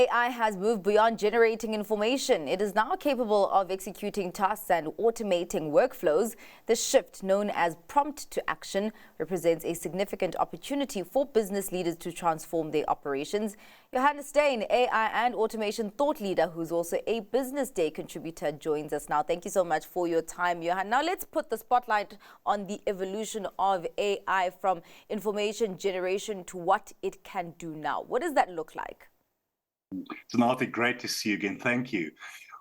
AI has moved beyond generating information. It is now capable of executing tasks and automating workflows. This shift, known as prompt to action, represents a significant opportunity for business leaders to transform their operations. Johan Steyn, AI and automation thought leader, who's also a Business Day contributor, joins us now. Thank you so much for your time, Johan. Now let's put the spotlight on the evolution of AI from information generation to what it can do now. What does that look like? Sonati, great to see you again. Thank you.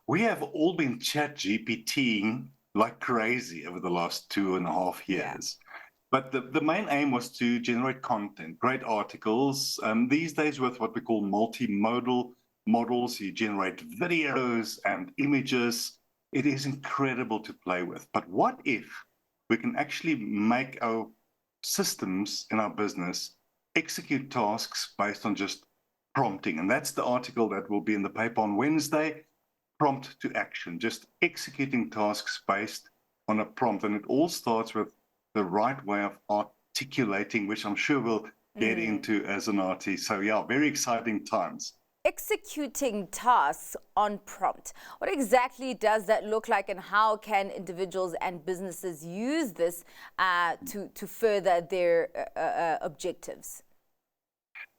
We have all been chat GPTing like crazy over the last 2.5 years. Yeah. But the main aim was to generate content, great articles. These days with what we call multimodal models, you generate videos and images. It is incredible to play with. But what if we can actually make our systems in our business execute tasks based on just prompting? And that's the article that will be in the paper on Wednesday, prompt to action, just executing tasks based on a prompt. And it all starts with the right way of articulating, which I'm sure we'll get into as an artist. So yeah, very exciting times. Executing tasks on prompt. What exactly does that look like, and how can individuals and businesses use this to further their objectives?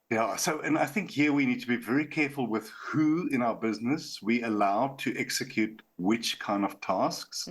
Yeah, and I think here we need to be very careful with who in our business we allow to execute which kind of tasks.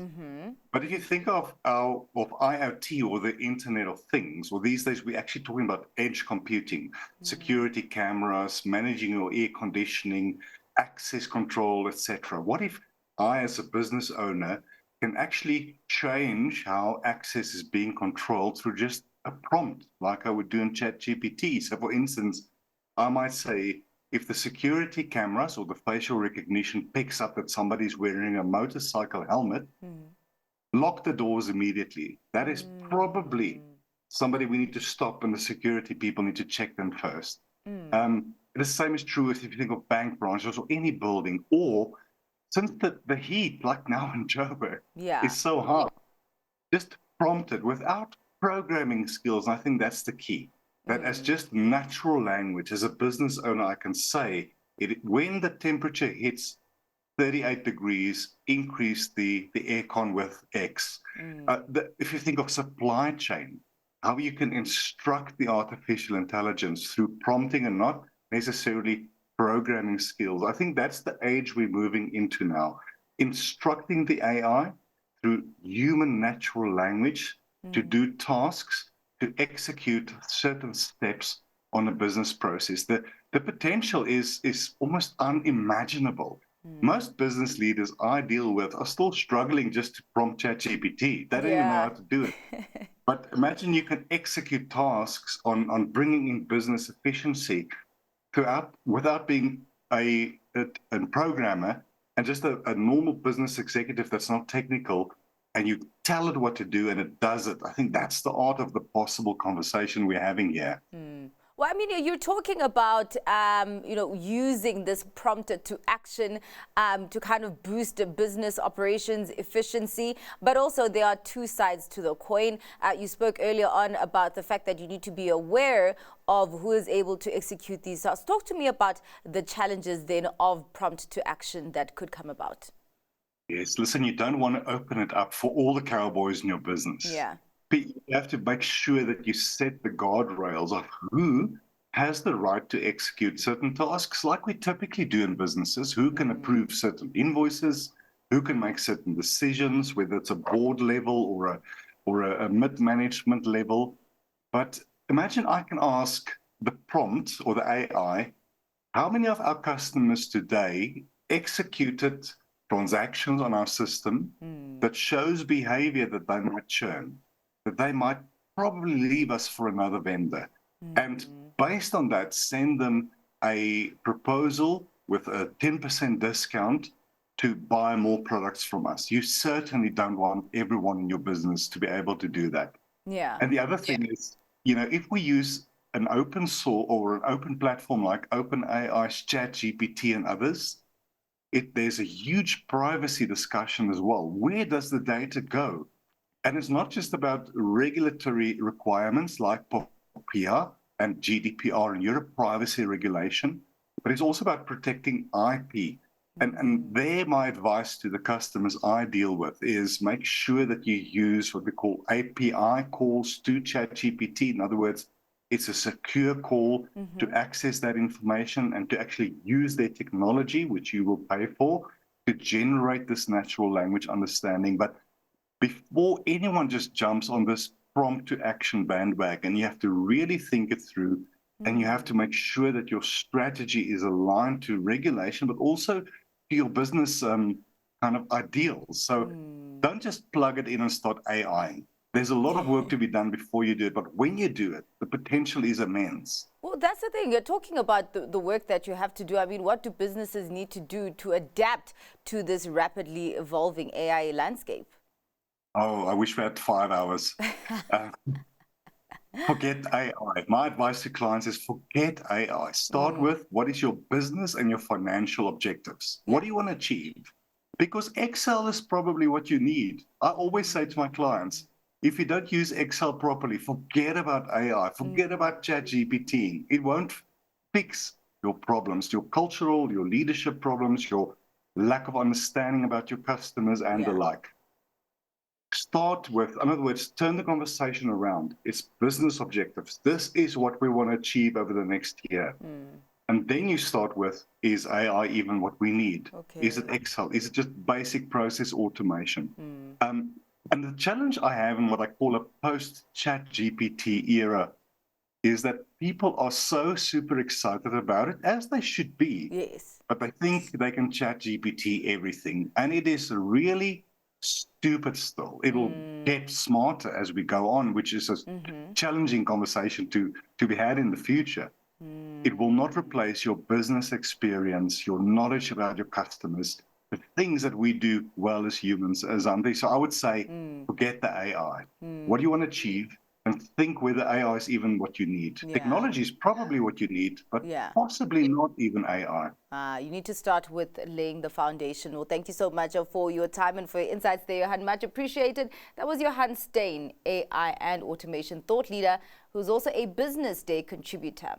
But if you think of IoT or the Internet of Things, well, these days we're actually talking about edge computing, security cameras, managing your air conditioning, access control, etc. What if I, as a business owner, can actually change how access is being controlled through just a prompt, like I would do in ChatGPT? So, for instance, I might say, if the security cameras or the facial recognition picks up that somebody's wearing a motorcycle helmet, lock the doors immediately. That is probably somebody we need to stop, and the security people need to check them first. The same is true if you think of bank branches or any building, or since the heat, like now in Joburg, is so hot, just prompt it without programming skills. And I think that's the key. That as just natural language, as a business owner, I can say, when the temperature hits 38 degrees, increase the aircon with X. If you think of supply chain, how you can instruct the artificial intelligence through prompting and not necessarily programming skills. I think that's the age we're moving into now. Instructing the AI through human natural language to do tasks, to execute certain steps on a business process. The potential is almost unimaginable. Most business leaders I deal with are still struggling just to prompt ChatGPT. They don't even know how to do it. But imagine you can execute tasks on bringing in business efficiency without being a programmer and just a normal business executive that's not technical, and you tell it what to do and it does it. I think that's the art of the possible conversation we're having here. Well, I mean, you're talking about, using this prompt to action to kind of boost the business operations efficiency. But also there are two sides to the coin. You spoke earlier on about the fact that you need to be aware of who is able to execute these tasks. Talk to me about the challenges then of prompt to action that could come about. Yes, listen, you don't want to open it up for all the cowboys in your business. Yeah. But you have to make sure that you set the guardrails of who has the right to execute certain tasks like we typically do in businesses, who can approve certain invoices, who can make certain decisions, whether it's a board level or a mid-management level. But imagine I can ask the prompt or the AI, how many of our customers today executed transactions on our system that shows behavior that they might churn, that they might probably leave us for another vendor. And based on that, send them a proposal with a 10% discount to buy more products from us. You certainly don't want everyone in your business to be able to do that. Yeah. And the other thing is, if we use an open source or an open platform like OpenAI's ChatGPT and others, there's a huge privacy discussion as well. Where does the data go? And it's not just about regulatory requirements like POPIA and GDPR in Europe, privacy regulation. but it's also about protecting IP. And there, my advice to the customers I deal with is make sure that you use what we call API calls to ChatGPT. In other words, it's a secure call to access that information and to actually use their technology, which you will pay for, to generate this natural language understanding. But before anyone just jumps on this prompt to action bandwagon, you have to really think it through, and you have to make sure that your strategy is aligned to regulation, but also to your business kind of ideals. So don't just plug it in and start AIing. There's a lot of work to be done before you do it, but when you do it, the potential is immense. Well, that's the thing. You're talking about the work that you have to do. I mean, what do businesses need to do to adapt to this rapidly evolving AI landscape? Oh, I wish we had 5 hours. Forget AI. My advice to clients is forget AI. Start with what is your business and your financial objectives? What do you want to achieve? Because Excel is probably what you need. I always say to my clients, if you don't use Excel properly, forget about AI, forget about ChatGPT. It won't fix your problems, your cultural, your leadership problems, your lack of understanding about your customers and the like. Start with, in other words, turn the conversation around. It's business objectives. This is what we want to achieve over the next year. And then you start with, is AI even what we need? Is it Excel? Is it just basic process automation? And the challenge I have in what I call a post-chat GPT era is that people are so super excited about it, as they should be. Yes. But they think they can chat GPT everything. And it is really stupid still. It will get smarter as we go on, which is a challenging conversation to be had in the future. It will not replace your business experience, your knowledge about your customers, the things that we do well as humans, as Andy. So I would say, forget the AI. What do you want to achieve? And think whether AI is even what you need. Technology is probably what you need, but possibly not even AI. You need to start with laying the foundation. Well, thank you so much for your time and for your insights there, Johan. Much appreciated. That was Johan Steyn, AI and automation thought leader, who's also a Business Day contributor.